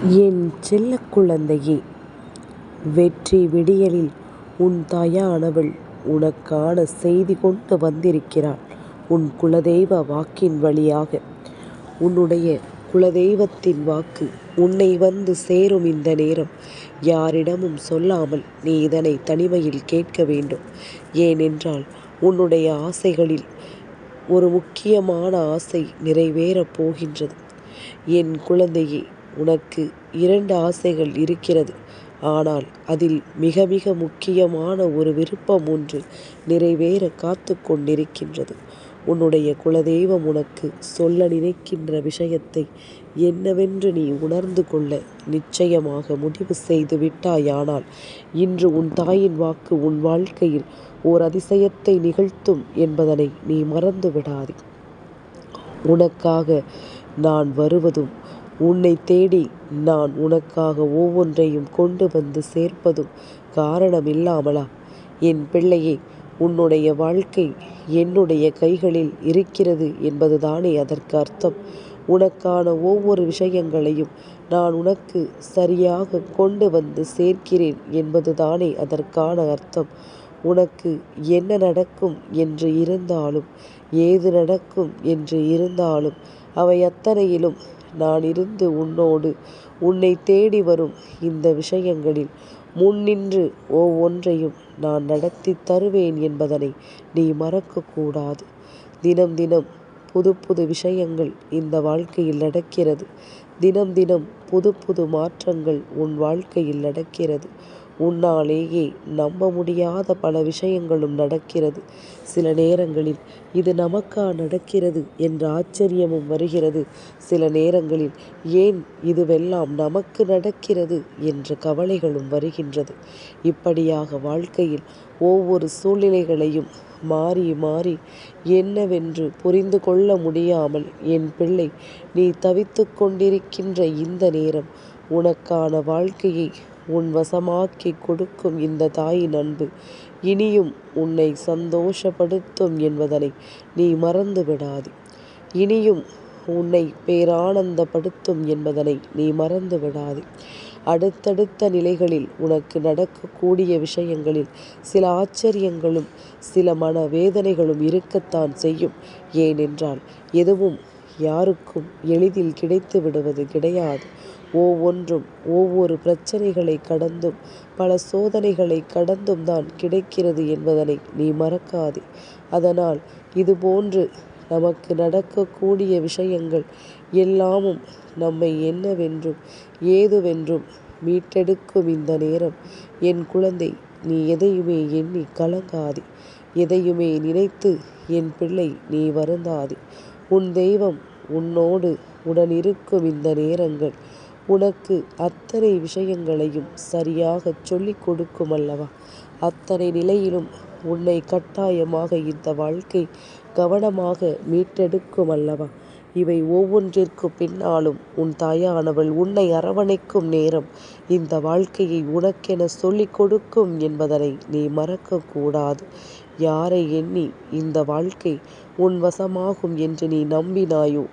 என் செல்லக் குழந்தையே, வெற்றி விடியலில் உன் தாயானவள் உனக்கான செய்தி கொண்டு வந்திருக்கிறாள். உன் குலதெய்வ வாக்கின் வழியாக. உன்னுடைய குலதெய்வத்தின் வாக்கு உன்னை வந்து சேரும் இந்த நேரம். யாரிடமும் சொல்லாமல் நீ இதனை தனிமையில் கேட்க வேண்டும். ஏனென்றால் உன்னுடைய ஆசைகளில் ஒரு முக்கியமான ஆசை நிறைவேறப் போகின்றது. என் குழந்தையே, உனக்கு 2 ஆசைகள் இருக்கிறது. ஆனால் அதில் மிக மிக முக்கியமான ஒரு விருப்பம் ஒன்று நிறைவேற காத்து கொண்டிருக்கின்றது. உன்னுடைய குலதெய்வம் உனக்கு சொல்ல நினைக்கின்ற விஷயத்தை என்னவென்று நீ உணர்ந்து கொள்ள நிச்சயமாக முடிவு செய்து விட்டாயானால், இன்று உன் தாயின் வாக்கு உன் வாழ்க்கையில் ஓர் அதிசயத்தை நிகழ்த்தும் என்பதனை நீ மறந்து விடாதே. உனக்காக நான் வருவதும், உன்னை தேடி நான் உனக்காக ஒவ்வொன்றையும் கொண்டு வந்து சேர்ப்பதும் காரணமில்லாமலா? என் பிள்ளையே, உன்னுடைய வாழ்க்கை என்னுடைய கைகளில் இருக்கிறது என்பதுதானே அதற்கு அர்த்தம். உனக்கான ஒவ்வொரு விஷயங்களையும் நான் உனக்கு சரியாக கொண்டு வந்து சேர்க்கிறேன் என்பதுதானே அதற்கான அர்த்தம். உனக்கு என்ன நடக்கும் என்று இருந்தாலும், ஏது நடக்கும் என்று இருந்தாலும், அவை அத்தனையிலும் நான் இருந்து உன்னோடு உன்னை தேடி வரும் இந்த விஷயங்களில் முன்னின்று ஒவ்வொன்றையும் நான் நடத்தி தருவேன் என்பதனை நீ மறக்கக்கூடாது. தினம் தினம் புது புது விஷயங்கள் இந்த வாழ்க்கையில் நடக்கிறது. தினம் தினம் புது புது மாற்றங்கள் உன் வாழ்க்கையில் நடக்கிறது. உன்னாலேயே நம்ப முடியாத பல விஷயங்களும் நடக்கிறது. சில நேரங்களில் இது நமக்கா நடக்கிறது என்ற ஆச்சரியமும் வருகிறது. சில நேரங்களில் ஏன் இதுவெல்லாம் நமக்கு நடக்கிறது என்ற கவலைகளும் வருகின்றது. இப்படியாக வாழ்க்கையில் ஒவ்வொரு சூழ்நிலைகளையும் மாறி மாறி என்னவென்று புரிந்து கொள்ள முடியாமல் என் பிள்ளை நீ தவித்து கொண்டிருக்கின்ற இந்த நேரம், உனக்கான வாழ்க்கையை உன் வசமாக்கி கொடுக்கும் இந்த தாயின் அன்பு இனியும் உன்னை சந்தோஷப்படுத்தும் என்பதனை நீ மறந்து விடாதே. இனியும் உன்னை பேரானந்தப்படுத்தும் என்பதனை நீ மறந்து விடாதே. அடுத்தடுத்த நிலைகளில் உனக்கு நடக்கக்கூடிய விஷயங்களில் சில ஆச்சரியங்களும் சில மனவேதனைகளும் இருக்கத்தான் செய்யும். ஏனென்றால் எதுவும் யாருக்கும் எளிதில் கிடைத்து விடுவது கிடையாது. ஒவ்வொன்றும் ஒவ்வொரு பிரச்சனைகளை கடந்தும் பல சோதனைகளை கடந்தும் தான் கிடைக்கிறது என்பதனை நீ மறக்காதே. அதனால் இதுபோன்று நமக்கு நடக்கக்கூடிய விஷயங்கள் எல்லாமும் நம்மை என்னவென்றும் ஏதுவென்றும் மீட்டெடுக்கும் இந்த நேரம். என் குழந்தை, நீ எதையுமே எண்ணி கலங்காதே. எதையுமே நினைத்து என் பிள்ளை நீ வருந்தாதே. உன் தெய்வம் உன்னோடு உடனிருக்கும் இந்த நேரங்கள் உனக்கு அத்தனை விஷயங்களையும் சரியாக சொல்லிக் கொடுக்கும் அல்லவா? அத்தனை நிலையிலும் உன்னை கட்டாயமாக இந்த வாழ்க்கை கவனமாக மீட்டெடுக்கும் அல்லவா? இவை ஒவ்வொன்றிற்கு பின்னாலும் உன் தாயானவள் உன்னை அரவணைக்கும் நேரம். இந்த வாழ்க்கையை உனக்கென சொல்லிக் கொடுக்கும் என்பதனை நீ மறக்கக்கூடாது. யாரை எண்ணி இந்த வாழ்க்கை உன் வசமாகும் என்று நீ நம்பினாயோ,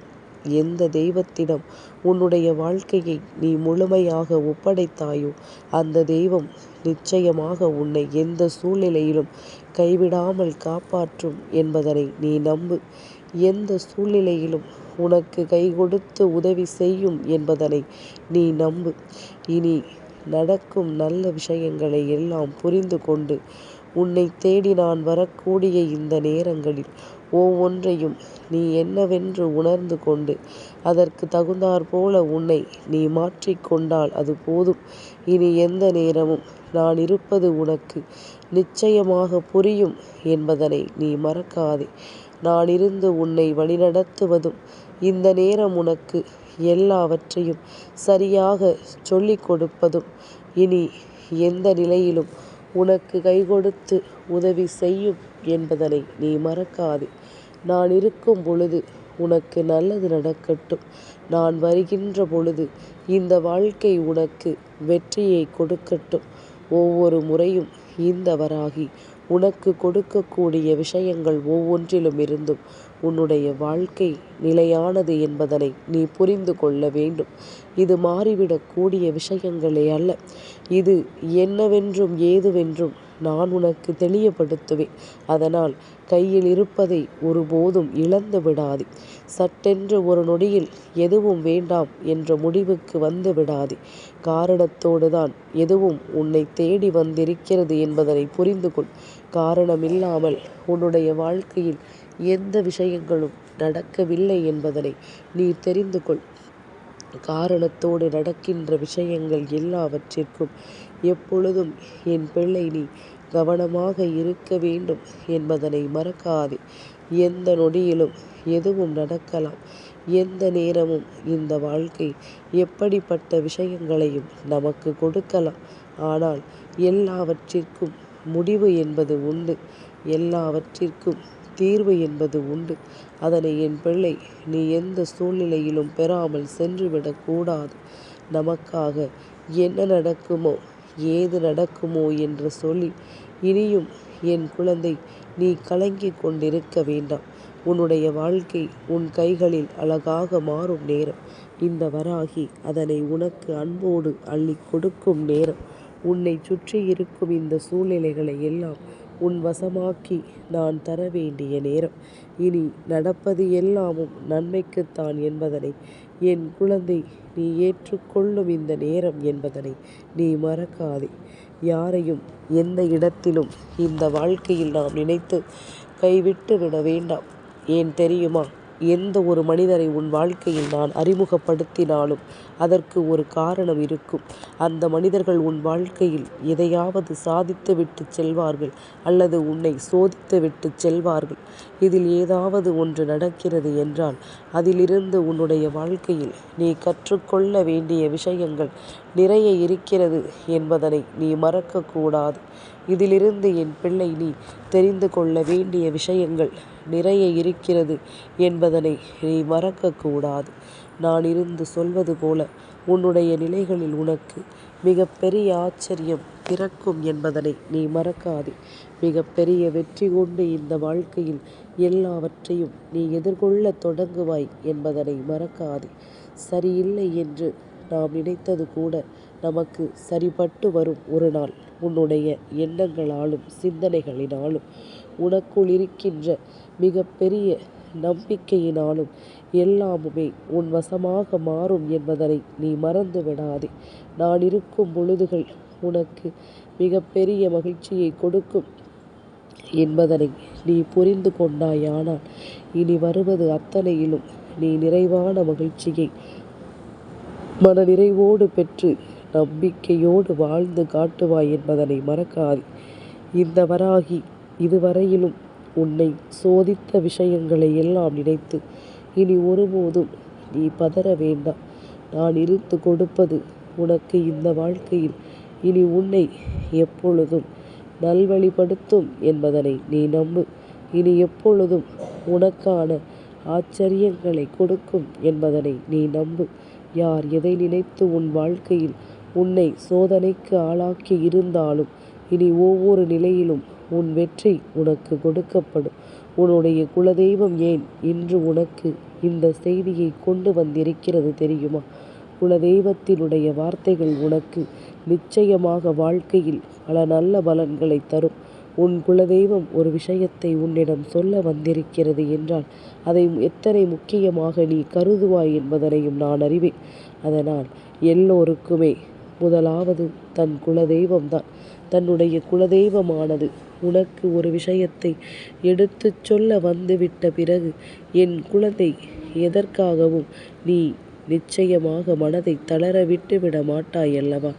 எந்த தெய்வத்திடம் உன்னுடைய வாழ்க்கையை நீ முழுமையாக ஒப்படைத்தாயோ, அந்த தெய்வம் நிச்சயமாக உன்னை எந்த சூழ்நிலையிலும் கைவிடாமல் காப்பாற்றும் என்பதனை நீ நம்பு. எந்த சூழ்நிலையிலும் உனக்கு கை கொடுத்து உதவி செய்யும் என்பதனை நீ நம்பு. இனி நடக்கும் நல்ல விஷயங்களை எல்லாம் புரிந்து கொண்டு உன்னை தேடி நான் வரக்கூடிய இந்த நேரங்களில் ஒவ்வொன்றையும் நீ என்னவென்று உணர்ந்து கொண்டு அதற்கு தகுந்தாற்போல உன்னை நீ மாற்றிக்கொண்டால் அது போதும். இனி எந்த நேரமும் நான் இருப்பது உனக்கு நிச்சயமாக புரியும் என்பதனை நீ மறக்காதே. நான் இருந்து உன்னை வழிநடத்துவதும், இந்த நேரம் உனக்கு எல்லாவற்றையும் சரியாக சொல்லிக் கொடுப்பதும், இனி எந்த நிலையிலும் உனக்கு கை கொடுத்து உதவி செய்யும் என்பதனை நீ மறக்காதே. நான் இருக்கும் பொழுது உனக்கு நல்லது நடக்கட்டும். நான் வருகின்ற பொழுது இந்த வாழ்க்கை உனக்கு வெற்றியை கொடுக்கட்டும். ஒவ்வொரு முறையும் இந்த வராகி உனக்கு கொடுக்கக்கூடிய விஷயங்கள் ஒவ்வொன்றிலும் இருந்தும் உன்னுடைய வாழ்க்கை நிலையானது என்பதனை நீ புரிந்து கொள்ள வேண்டும். இது மாறிவிடக்கூடிய விஷயங்களே அல்ல. இது என்னவென்றும் ஏதுவென்றும் நான் உனக்கு தெளியப்படுத்துவேன். அதனால் கையில் இருப்பதை ஒருபோதும் இழந்து விடாதே. சட்டென்று ஒரு நொடியில் எதுவும் வேண்டாம் என்ற முடிவுக்கு வந்து விடாதே. காரணத்தோடு தான் எதுவும் உன்னை தேடி வந்திருக்கிறது என்பதனை புரிந்து கொள். காரணமில்லாமல் உன்னுடைய வாழ்க்கையில் எந்த விஷயங்களும் நடக்கவில்லை என்பதனை நீ தெரிந்து கொள். காரணத்தோடு நடக்கின்ற விஷயங்கள் எல்லாவற்றிற்கும் எப்பொழுதும் என் பிள்ளை நீ கவனமாக இருக்க வேண்டும் என்பதனை மறக்காதே. எந்த நொடியிலும் எதுவும் நடக்கலாம். எந்த நேரமும் இந்த வாழ்க்கை எப்படிப்பட்ட விஷயங்களையும் நமக்கு கொடுக்கலாம். ஆனால் எல்லாவற்றிற்கும் முடிவு என்பது உண்டு. எல்லாவற்றிற்கும் தீர்வு என்பது உண்டு. அதனை என் பிள்ளை நீ எந்த சூழ்நிலையிலும் பெறாமல் சென்றுவிடக்கூடாது. நமக்காக என்ன நடக்குமோ ஏது நடக்குமோ என்று சொல்லி இனியும் என் குழந்தை நீ கலங்கிக் கொண்டிருக்க வேண்டாம். உன்னுடைய வாழ்க்கை உன் கைகளில் அழகாக மாறும் நேரம். இந்த வராகி அதனை உனக்கு அன்போடு அள்ளி கொடுக்கும் நேரம். உன்னை சுற்றி இருக்கும் இந்த சூழ்நிலைகளை எல்லாம் உன் வசமாக்கி நான் தர வேண்டிய நேரம். இனி நடப்பது எல்லாமும் நன்மைக்குத்தான் என்பதனை என் குழந்தை நீ ஏற்றுக்கொள்ளும் இந்த நேரம் என்பதனை நீ மறக்காதே. யாரையும் எந்த இடத்திலும் இந்த வாழ்க்கையில் நாம் நினைத்து கைவிட்டு விட வேண்டாம். ஏன் தெரியுமா? எந்த ஒரு மனிதரை உன் வாழ்க்கையில் நான் அறிமுகப்படுத்தினாலும் அதற்கு ஒரு காரணம் இருக்கும். அந்த மனிதர்கள் உன் வாழ்க்கையில் எதையாவது சாதித்து விட்டு செல்வார்கள் அல்லது உன்னை சோதித்து விட்டு செல்வார்கள். இதில் ஏதாவது ஒன்று நடக்கிறது என்றால் அதிலிருந்து உன்னுடைய வாழ்க்கையில் நீ கற்றுக்கொள்ள வேண்டிய விஷயங்கள் நிறைய இருக்கிறது என்பதனை நீ மறக்கக்கூடாது. இதிலிருந்து என் பிள்ளை நீ தெரிந்து கொள்ள வேண்டிய விஷயங்கள் நிறைய இருக்கிறது என்பதனை நீ மறக்கக்கூடாது. நான் இருந்து சொல்வது போல உன்னுடைய நிலைகளில் உனக்கு மிகப்பெரிய ஆச்சரியம் பிறக்கும் என்பதனை நீ மறக்காதே. மிகப்பெரிய வெற்றி கொண்டு இந்த வாழ்க்கையில் எல்லாவற்றையும் நீ எதிர்கொள்ள தொடங்குவாய் என்பதனை மறக்காதே. சரியில்லை என்று நாம் நினைத்தது கூட நமக்கு சரிபட்டு வரும் ஒரு நாள். உன்னுடைய எண்ணங்களாலும் சிந்தனைகளினாலும் உனக்குள் இருக்கின்ற மிகப்பெரிய நம்பிக்கையினாலும் எல்லாமுமே உன் வசமாக மாறும் என்பதனை நீ மறந்து விடாதே. நான் இருக்கும் பொழுதுகள் உனக்கு மிகப்பெரிய மகிழ்ச்சியை கொடுக்கும் என்பதனை நீ புரிந்து கொண்டாயானால் இனி வருவது அத்தனையிலும் நீ நிறைவான மகிழ்ச்சியை மனநிறைவோடு பெற்று நம்பிக்கையோடு வாழ்ந்து காட்டுவாய் என்பதனை மறக்காதே. இந்த வராகி இதுவரையிலும் உன்னை சோதித்த விஷயங்களை எல்லாம் நினைத்து இனி ஒருபோதும் நீ பதற வேண்டாம். நான் இருந்து கொடுப்பது உனக்கு இந்த வாழ்க்கையில் இனி உன்னை எப்பொழுதும் நல்வழிப்படுத்தும் என்பதனை நீ நம்பு. இனி எப்பொழுதும் உனக்கான ஆச்சரியங்களை கொடுக்கும் என்பதனை நீ நம்பு. யார் எதை நினைத்து உன் வாழ்க்கையில் உன்னை சோதனைக்கு ஆளாக்கி இருந்தாலும் இனி ஒவ்வொரு நிலையிலும் உன் வெற்றி உனக்கு கொடுக்கப்படும். உன்னுடைய குலதெய்வம் ஏன் இன்று உனக்கு இந்த செய்தியை கொண்டு வந்திருக்கிறது தெரியுமா? குலதெய்வத்தினுடைய வார்த்தைகள் உனக்கு நிச்சயமாக வாழ்க்கையில் பல நல்ல பலன்களை தரும். உன் குலதெய்வம் ஒரு விஷயத்தை உன்னிடம் சொல்ல வந்திருக்கிறது என்றால் அதை எத்தனை முக்கியமாக நீ கருதுவாய் என்பதனையும் நான் அறிவேன். அதனால் எல்லோருக்குமே முதலாவது தன் குலதெய்வம்தான். தன்னுடைய குலதெய்வமானது உனக்கு ஒரு விஷயத்தை எடுத்து சொல்ல வந்துவிட்ட பிறகு என் குழந்தை எதற்காகவும் நீ நிச்சயமாக மனதை தளர விட்டு விட மாட்டாய் அல்லவா?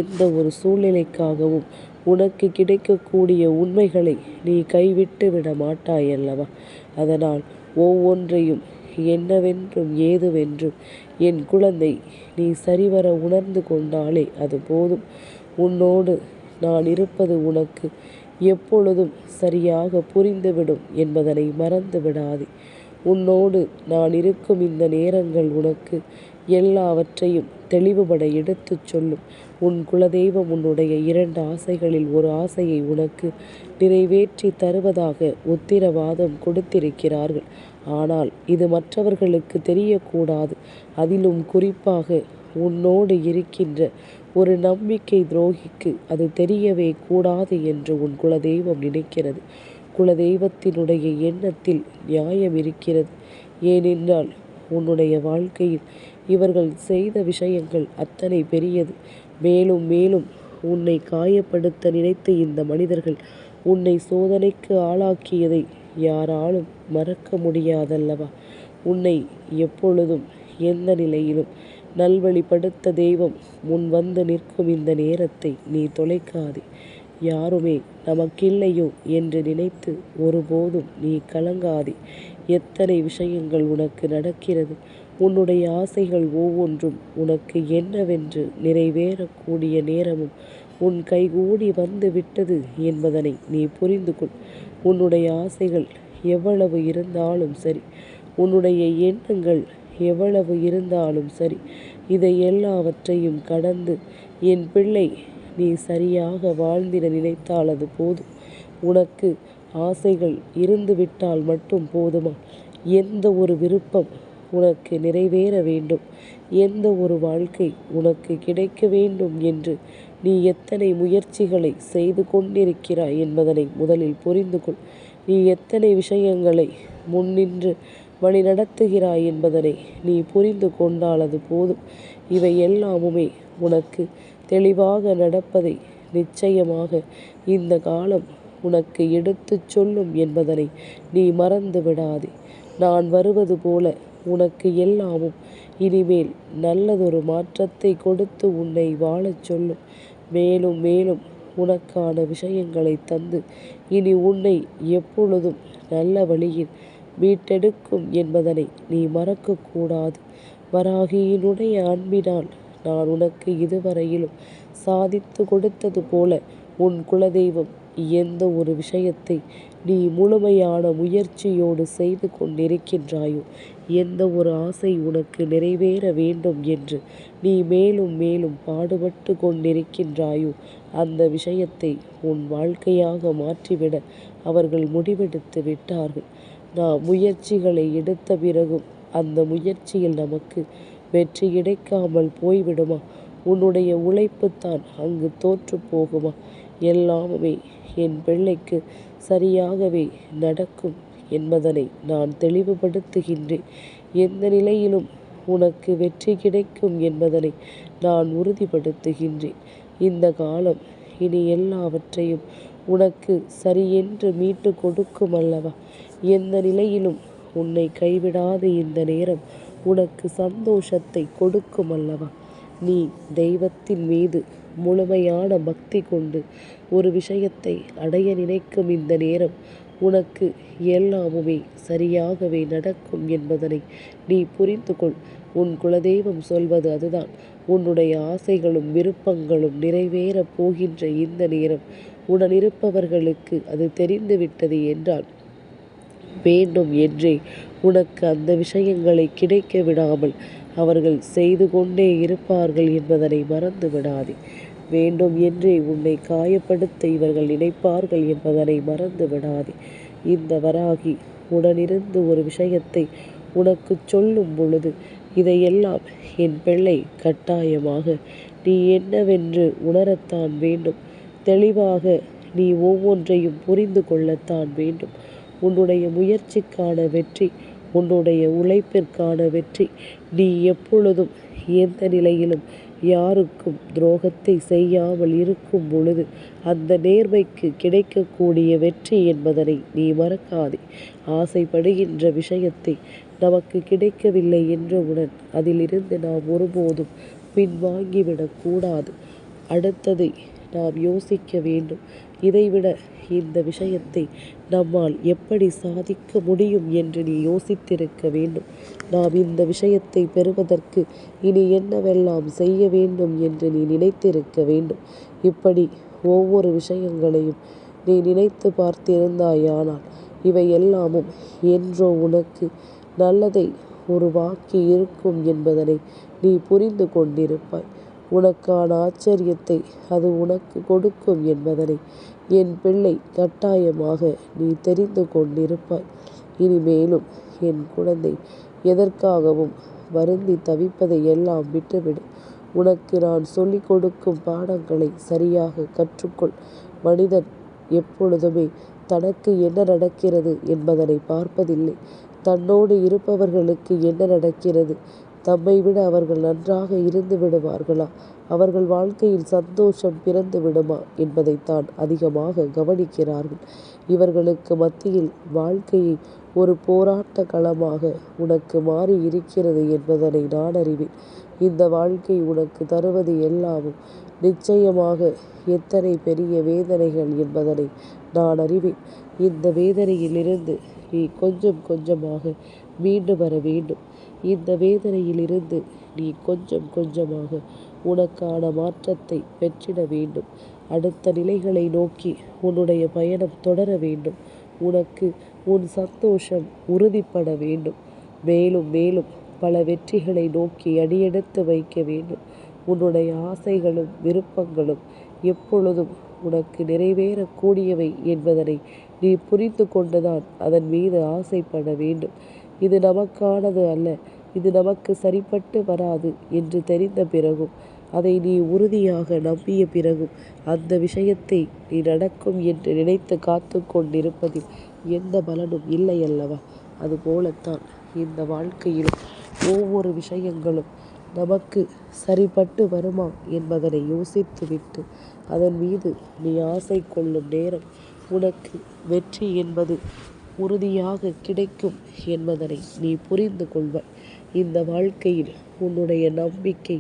எந்த ஒரு சூழ்நிலைக்காகவும் உனக்கு கிடைக்கக்கூடிய உண்மைகளை நீ கைவிட்டு விட மாட்டாய் அல்லவா? அதனால் ஒவ்வொன்றையும் என்னவென்றும் ஏதுவென்றும் என் குழந்தை நீ சரிவர உணர்ந்து கொண்டாலே அது போதும். உன்னோடு நான் இருப்பது உனக்கு எப்பொழுதும் சரியாக புரிந்துவிடும் என்பதனை மறந்து விடாதே. உன்னோடு நான் இருக்கும் இந்த நேரங்கள் உனக்கு எல்லாவற்றையும் தெளிவுபட எடுத்துச் சொல்லும். உன் குலதெய்வம் உன்னுடைய 2 ஆசைகளில் ஒரு ஆசையை உனக்கு நிறைவேற்றி தருவதாக உத்திரவாதம் கொடுத்திருக்கிறார்கள். ஆனால் இது மற்றவர்களுக்கு தெரியக்கூடாது. அதிலும் குறிப்பாக உன்னோடு இருக்கின்ற ஒரு நம்பிக்கை துரோகிக்கு அது தெரியவே கூடாது என்று உன் குலதெய்வம் நினைக்கிறது. குலதெய்வத்தினுடைய எண்ணத்தில் நியாயம் இருக்கிறது. ஏனென்றால் உன்னுடைய வாழ்க்கையில் இவர்கள் செய்த விஷயங்கள் அத்தனை பெரியது. மேலும் மேலும் உன்னை காயப்படுத்த நினைத்த இந்த மனிதர்கள் உன்னை சோதனைக்கு ஆளாக்கியதை யாராலும் மறக்க முடியாதல்லவா? உன்னை எப்பொழுதும் எந்த நிலையிலும் நல்வழிப்படுத்த தெய்வம் முன் வந்து நிற்கும் இந்த நேரத்தை நீ தொலைக்காதே. யாருமே நமக்கில்லையோ என்று நினைத்து ஒருபோதும் நீ கலங்காதே. எத்தனை விஷயங்கள் உனக்கு நடக்கிறது. உன்னுடைய ஆசைகள் ஒவ்வொன்றும் உனக்கு என்னவென்று நிறைவேறக்கூடிய நேரமும் உன் கைகூடி வந்து விட்டது என்பதனை நீ புரிந்து கொள். உன்னுடைய ஆசைகள் எவ்வளவு இருந்தாலும் சரி, உன்னுடைய எண்ணங்கள் எவ்வளவு இருந்தாலும் சரி, இதை எல்லாவற்றையும் கடந்து என் பிள்ளை நீ சரியாக வாழ்ந்திட நினைத்தால் அது போதும். உனக்கு ஆசைகள் இருந்துவிட்டால் மட்டும் போதுமா? எந்த ஒரு விருப்பம் உனக்கு நிறைவேற வேண்டும், எந்த ஒரு வாழ்க்கை உனக்கு கிடைக்க வேண்டும் என்று நீ எத்தனை முயற்சிகளை செய்து கொண்டிருக்கிறாய் என்பதனை முதலில் புரிந்து கொள். நீ எத்தனை விஷயங்களை முன்னின்று வழிநடத்துகிறாய் என்பதனை நீ புரிந்து கொண்டால் அது போதும். இவை எல்லாமுமே உனக்கு தெளிவாக நடப்பதை நிச்சயமாக இந்த காலம் உனக்கு எடுத்துச் சொல்லும் என்பதனை நீ மறந்து விடாதே. நான் வருவது போல உனக்கு எல்லாமும் இனிமேல் நல்லதொரு மாற்றத்தை கொடுத்து உன்னை வாழச் சொல்லும். மேலும் மேலும் உனக்கான விஷயங்களை தந்து இனி உன்னை எப்பொழுதும் நல்ல வழியில் மீட்டெடுக்கும் என்பதனை நீ மறக்கக்கூடாது. வராகியினுடைய அன்பினால் நான் உனக்கு இதுவரையிலும் சாதித்து கொடுத்தது போல உன் குலதெய்வம் எந்த ஒரு விஷயத்தை நீ முழுமையான முயற்சியோடு செய்து கொண்டிருக்கின்றாயோ, எந்த ஒரு ஆசை உனக்கு நிறைவேற வேண்டும் என்று நீ மேலும் மேலும் பாடுபட்டு கொண்டிருக்கின்றாயோ, அந்த விஷயத்தை உன் வாழ்க்கையாக மாற்றிவிட அவர்கள் முடிவெடுத்து விட்டார்கள். நாம் முயற்சிகளை எடுத்த பிறகும் அந்த முயற்சியில் நமக்கு வெற்றி கிடைக்காமல் போய்விடுமா? உன்னுடைய உழைப்புத்தான் அங்கு தோற்று போகுமா? எல்லாமே என் பிள்ளைக்கு சரியாகவே நடக்கும் என்பதனை நான் தெளிவுபடுத்துகின்றேன். எந்த நிலையிலும் உனக்கு வெற்றி கிடைக்கும் என்பதனை நான் உறுதிப்படுத்துகின்றேன். இந்த காலம் இனி எல்லாவற்றையும் உனக்கு சரியென்று மீட்டு கொடுக்கும் அல்லவா? எந்த நிலையிலும் உன்னை கைவிடாத இந்த நேரம் உனக்கு சந்தோஷத்தை கொடுக்கும் அல்லவா? நீ தெய்வத்தின் மீது முழுமையான பக்தி கொண்டு ஒரு விஷயத்தை அடைய நினைக்கும் இந்த நேரம் உனக்கு எல்லாமுமே சரியாகவே நடக்கும் என்பதனை நீ புரிந்து கொள். உன் குலதெய்வம் சொல்வது அதுதான். உன்னுடைய ஆசைகளும் விருப்பங்களும் நிறைவேறப் போகின்ற இந்த நேரம் உடனிருப்பவர்களுக்கு அது தெரிந்துவிட்டது என்றால் வேண்டும் என்றே உனக்கு அந்த விஷயங்களை கிடைக்க விடாமல் அவர்கள் செய்து கொண்டே இருப்பார்கள் என்பதனை மறந்து விடாதே. வேண்டும் என்றே உன்னை காயப்படுத்த இவர்கள் நினைப்பார்கள் என்பதனை மறந்து விடாதே. இந்த வராகி உடனிருந்து ஒரு விஷயத்தை உனக்கு சொல்லும் பொழுது இதையெல்லாம் என் பிள்ளை கட்டாயமாக நீ என்னவென்று உணரத்தான் வேண்டும். தெளிவாக நீ ஒவ்வொன்றையும் புரிந்து கொள்ளத்தான் வேண்டும். உன்னுடைய முயற்சிக்கான வெற்றி, உன்னுடைய உழைப்பிற்கான வெற்றி, நீ எப்பொழுதும் எந்த நிலையிலும் யாருக்கும் துரோகத்தை செய்யாமல் இருக்கும் பொழுது அந்த நேர்மைக்கு கிடைக்கக்கூடிய வெற்றி என்பதனை நீ மறக்காதே. ஆசைப்படுகின்ற விஷயத்தை நமக்கு கிடைக்கவில்லை என்றவுடன் அதிலிருந்து நாம் ஒருபோதும் பின்வாங்கிவிடக் கூடாது. அடுத்ததை நாம் யோசிக்க வேண்டும். இதைவிட இந்த விஷயத்தை நம்மால் எப்படி சாதிக்க முடியும் என்று நீ யோசித்திருக்க வேண்டும். நாம் இந்த விஷயத்தை பெறுவதற்கு இனி என்னவெல்லாம் செய்ய வேண்டும் என்று நீ நினைத்திருக்க வேண்டும். இப்படி ஒவ்வொரு விஷயங்களையும் நீ நினைத்து பார்த்திருந்தாயானால் இவை எல்லாமும் என்றோ உனக்கு நல்லதை உருவாக்கி இருக்கும் என்பதனை நீ புரிந்து கொண்டிருப்பாய். உனக்கான ஆச்சரியத்தை அது உனக்கு கொடுக்கும் என்பதனை என் பிள்ளை கட்டாயமாக நீ தெரிந்து கொண்டிருப்பாய். இனிமேலும் என் குழந்தை, எதற்காகவும் வருந்தி தவிப்பதை எல்லாம் விட்டுவிடு. உனக்கு நான் சொல்லிக் கொடுக்கும் பாடங்களை சரியாக கற்றுக்கொள். மனிதன் எப்பொழுதுமே தனக்கு என்ன நடக்கிறது என்பதனை பார்ப்பதில்லை. தன்னோடு இருப்பவர்களுக்கு என்ன நடக்கிறது, தம்மை விட அவர்கள் நன்றாக இருந்து விடுவார்களா, அவர்கள் வாழ்க்கையில் சந்தோஷம் பிறந்து விடுமா என்பதைத்தான் அதிகமாக கவனிக்கிறார்கள். இவர்களுக்கு மத்தியில் வாழ்க்கையை ஒரு போராட்ட களமாக உனக்கு மாறி இருக்கிறது என்பதனை நான் அறிவேன். இந்த வாழ்க்கை உனக்கு தருவது எல்லாமும் நிச்சயமாக எத்தனை பெரிய வேதனைகள் என்பதனை நான் அறிவேன். இந்த வேதனையிலிருந்து நீ கொஞ்சம் கொஞ்சமாக மீண்டு வர வேண்டும். இந்த வேதனையிலிருந்து நீ கொஞ்சம் கொஞ்சமாக உனக்கான மாற்றத்தை பெற்றிட வேண்டும். அடுத்த நிலைகளை நோக்கி உன்னுடைய பயணம் தொடர வேண்டும். உனக்கு உன் சந்தோஷம் உறுதிப்பட வேண்டும். மேலும் மேலும் பல வெற்றிகளை நோக்கி அடியெடுத்து வைக்க வேண்டும். உன்னுடைய ஆசைகளும் விருப்பங்களும் எப்பொழுதும் உனக்கு நிறைவேறக்கூடியவை என்பதனை நீ புரிந்து கொண்டுதான் அதன் மீது ஆசைப்பட வேண்டும். இது நமக்கானது அல்ல, இது நமக்கு சரிப்பட்டு வராது என்று தெரிந்த பிறகும், அதை நீ உறுதியாக நம்பிய பிறகும் அந்த விஷயத்தை நீ நடக்கும் என்று நினைத்து காத்து கொண்டிருப்பதில் எந்த பலனும் இல்லை அல்லவா? அதுபோலத்தான் இந்த வாழ்க்கையிலும் ஒவ்வொரு விஷயங்களும் நமக்கு சரிப்பட்டு வருமா என்பதனை யோசித்துவிட்டு அதன் மீது நீ ஆசை கொள்ளும் நேரம் உனக்கு வெற்றி என்பது உறுதியாக கிடைக்கும் என்பதனை நீ புரிந்து கொள்வாய். இந்த வாழ்க்கையில் உன்னுடைய நம்பிக்கை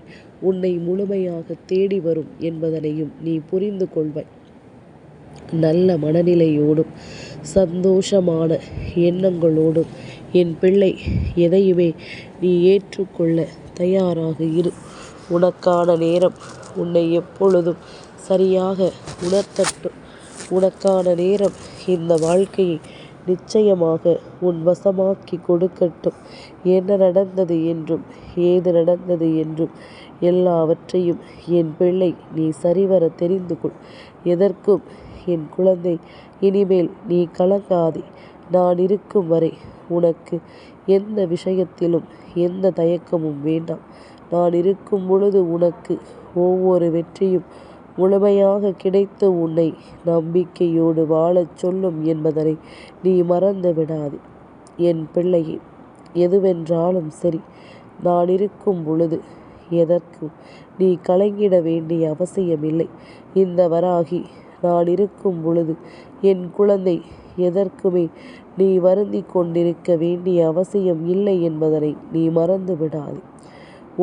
உன்னை முழுமையாக தேடி வரும் என்பதனையும் நீ புரிந்து கொள்வாய். நல்ல மனநிலையோடும் சந்தோஷமான எண்ணங்களோடும் என் பிள்ளை, எதையுமே நீ ஏற்றுக்கொள்ள தயாராக இரு. உனக்கான நேரம் உன்னை எப்பொழுதும் சரியாக உணர்த்தட்டும். உனக்கான நேரம் இந்த வாழ்க்கையை நிச்சயமாக உன் வசமாக்கி கொடுக்கட்டும். என்ன நடந்தது என்றும் ஏது நடந்தது என்றும் எல்லாவற்றையும் என் பிள்ளை நீ சரிவர தெரிந்து கொள். எதற்கும் என் குழந்தை இனிமேல் நீ கலங்காதே. நான் இருக்கும் வரை உனக்கு எந்த விஷயத்திலும் எந்த தயக்கமும் வேண்டாம். நான் இருக்கும் பொழுது உனக்கு ஒவ்வொரு வெற்றியும் முழுமையாக கிடைத்து உன்னை நம்பிக்கையோடு வாழச் சொல்லும் என்பதனை நீ மறந்து விடாதே. என் பிள்ளையே, எதுவென்றாலும் சரி, நான் இருக்கும் பொழுது எதற்கும் நீ கலங்கிட வேண்டிய அவசியமில்லை. இந்த வராகி நான் இருக்கும் பொழுது என் குழந்தை எதற்குமே நீ வருந்தி கொண்டிருக்க வேண்டிய அவசியம் இல்லை என்பதனை நீ மறந்து விடாதே.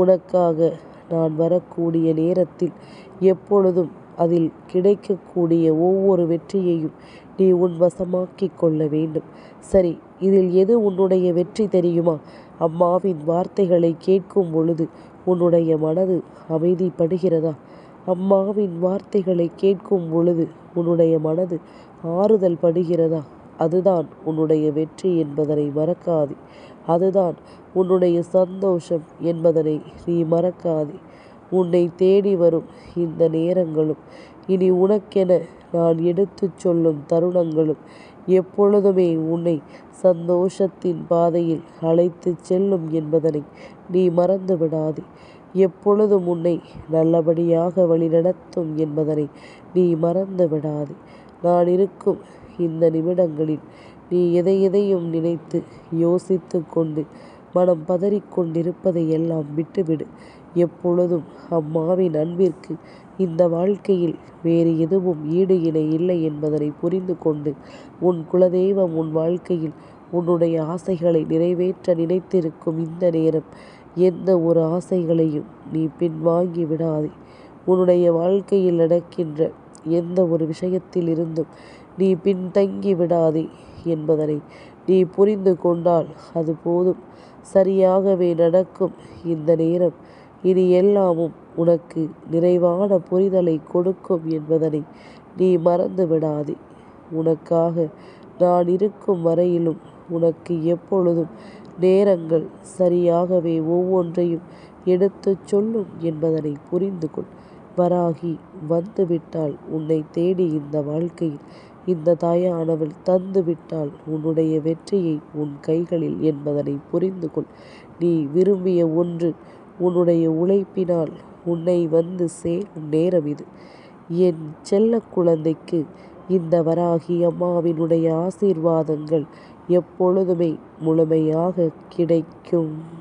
உனக்காக நான் வரக்கூடிய நேரத்தில் எப்பொழுதும் அதில் கிடைக்கக்கூடிய ஒவ்வொரு வெற்றியையும் நீ உன் வசமாக்கி கொள்ள வேண்டும். சரி, இதில் எது உன்னுடைய வெற்றி தெரியுமா? அம்மாவின் வார்த்தைகளை கேட்கும் பொழுது உன்னுடைய மனது அமைதிப்படுகிறதா? அம்மாவின் வார்த்தைகளை கேட்கும் பொழுது உன்னுடைய மனது ஆறுதல் படுகிறதா? அதுதான் உன்னுடைய வெற்றி என்பதனை மறக்காதே. அதுதான் உன்னுடைய சந்தோஷம் என்பதனை நீ மறக்காதே. உன்னை தேடி வரும் இந்த நேரங்களும் இனி உனக்கென நான் எடுத்துச் சொல்லும் தருணங்களும் எப்பொழுதுமே உன்னை சந்தோஷத்தின் பாதையில் அழைத்துச் செல்லும் என்பதனை நீ மறந்து விடாதே. எப்பொழுதும் உன்னை நல்லபடியாக வழிநடத்தும் என்பதனை நீ மறந்து விடாதே. நான் இருக்கும் இந்த நிமிடங்களில் நீ எதையும் நினைத்து யோசித்து கொண்டு மனம் பதறிக்கொண்டிருப்பதை எல்லாம் விட்டுவிடு. எப்பொழுதும் அம்மாவின் அன்பிற்கு இந்த வாழ்க்கையில் வேறு எதுவும் ஈடு இணை இல்லை என்பதனை புரிந்து கொண்டு உன் குலதெய்வம் உன் வாழ்க்கையில் உன்னுடைய ஆசைகளை நிறைவேற்ற நினைத்திருக்கும் இந்த நேரம் எந்த ஒரு ஆசைகளையும் நீ பின்வாங்கி விடாதே. உன்னுடைய வாழ்க்கையில் நடக்கின்ற எந்த ஒரு விஷயத்தில் இருந்தும் நீ பின்தங்கி விடாதே என்பதனை நீ புரிந்து கொண்டால் அது போதும். சரியாகவே நடக்கும் இந்த நேரம் இனி எல்லாமும் உனக்கு நிறைவான புரிதலை கொடுக்கும் என்பதனை நீ மறந்து விடாதே. உனக்காக நான் இருக்கும் வரையிலும் உனக்கு எப்பொழுதும் நேரங்கள் சரியாகவே ஒவ்வொன்றையும் எடுத்துச் சொல்லும் என்பதனை புரிந்து கொள். வராகி வந்துவிட்டால் உன்னை தேடி இந்த வாழ்க்கையில் இந்த தாயானவள் தந்து விட்டால் உன்னுடைய வெற்றியை உன் கைகளில் என்பதனை புரிந்து கொள். நீ விரும்பிய ஒன்று உன்னுடைய உழைப்பினால் உன்னை வந்து சேரும் நேரம் இது. என் செல்ல குழந்தைக்கு இந்த வராகி அம்மாவினுடைய ஆசீர்வாதங்கள் எப்பொழுதுமே முழுமையாக கிடைக்கும்.